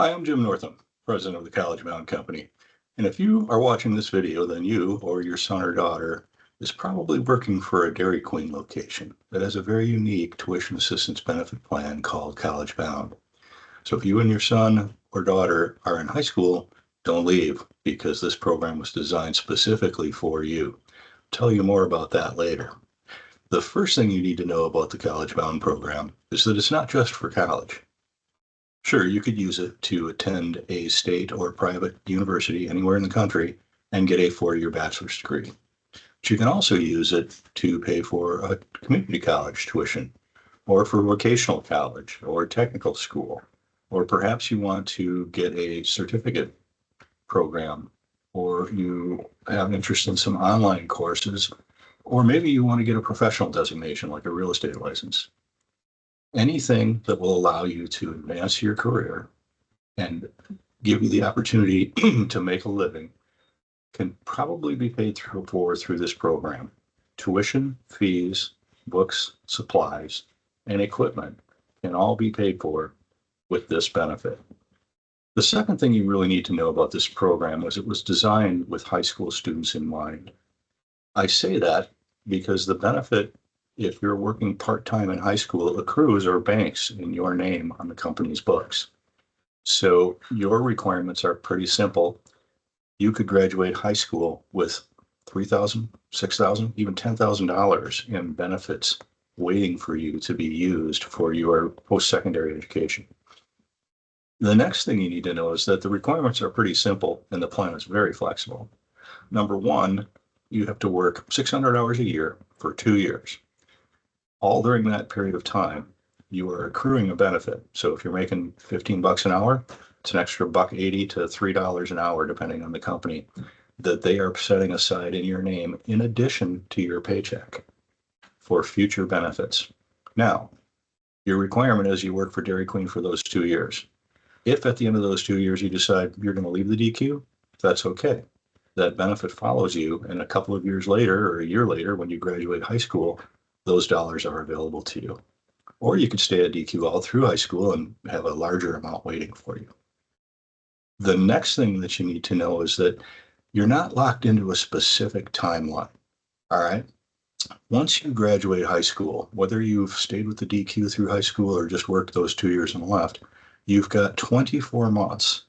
Hi, I'm Jim Northam, president of the College Bound Company. And if you are watching this video, then you or your son or daughter is probably working for a Dairy Queen location that has a very unique tuition assistance benefit plan called College Bound. So if you and your son or daughter are in high school, don't leave because this program was designed specifically for you. I'll tell you more about that later. The first thing you need to know about the College Bound program is that it's not just for college. Sure, you could use it to attend a state or private university anywhere in the country and get a four-year bachelor's degree. But you can also use it to pay for a community college tuition, or for vocational college or technical school, or perhaps you want to get a certificate program, or you have an interest in some online courses, or maybe you want to get a professional designation like a real estate license. Anything that will allow you to advance your career and give you the opportunity to make a living can probably be paid through this program. Tuition, fees, books, supplies, and equipment can all be paid for with this benefit. The second thing you really need to know about this program is it was designed with high school students in mind. I say that because the benefit, if you're working part-time in high school, accrues or banks in your name on the company's books. So your requirements are pretty simple. You could graduate high school with $3,000, $6,000, even $10,000 in benefits waiting for you to be used for your post-secondary education. The next thing you need to know is that the requirements are pretty simple and the plan is very flexible. Number one, you have to work 600 hours a year for 2 years. All during that period of time, you are accruing a benefit. So if you're making $15 an hour, it's an extra $1.80 to $3 an hour, depending on the company, that they are setting aside in your name in addition to your paycheck for future benefits. Now, your requirement is you work for Dairy Queen for those 2 years. If at the end of those 2 years you decide you're going to leave the DQ, that's okay. That benefit follows you, and a couple of years later or a year later, when you graduate high school, those dollars are available to you. Or you could stay at DQ all through high school and have a larger amount waiting for you. The next thing that you need to know is that you're not locked into a specific timeline. All right. Once you graduate high school, whether you've stayed with the DQ through high school or just worked those 2 years and left, you've got 24 months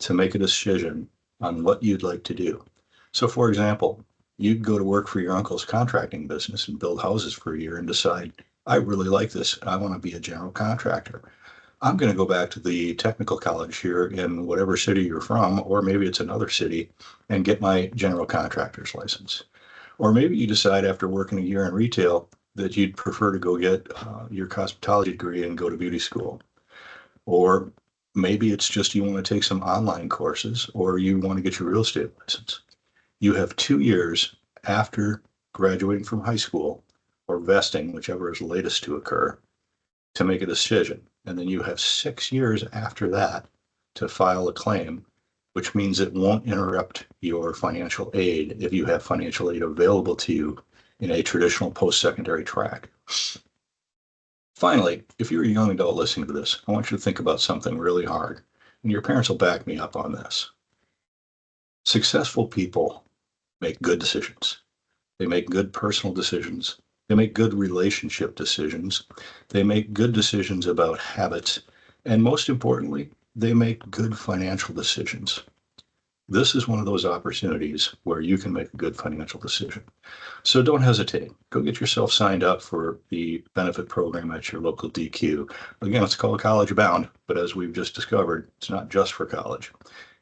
to make a decision on what you'd like to do. So for example, you'd go to work for your uncle's contracting business and build houses for a year and decide, I really like this. I want to be a general contractor. I'm going to go back to the technical college here in whatever city you're from, or maybe it's another city, and get my general contractor's license. Or maybe you decide after working a year in retail that you'd prefer to go get your cosmetology degree and go to beauty school. Or maybe it's just you want to take some online courses, or you want to get your real estate license. You have 2 years after graduating from high school, or vesting, whichever is latest to occur, to make a decision. And then you have 6 years after that to file a claim, which means it won't interrupt your financial aid if you have financial aid available to you in a traditional post-secondary track. Finally, if you're a young adult listening to this, I want you to think about something really hard, and your parents will back me up on this. Successful people make good decisions. They make good personal decisions. They make good relationship decisions. They make good decisions about habits. And most importantly, they make good financial decisions. This is one of those opportunities where you can make a good financial decision. So don't hesitate. Go get yourself signed up for the benefit program at your local DQ. Again, it's called College Bound, but as we've just discovered, it's not just for college.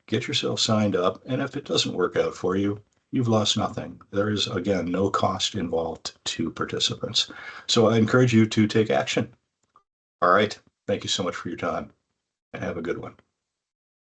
Get yourself signed up, and if it doesn't work out for you, you've lost nothing. There is, again, no cost involved to participants. So I encourage you to take action. All right. Thank you so much for your time, and have a good one.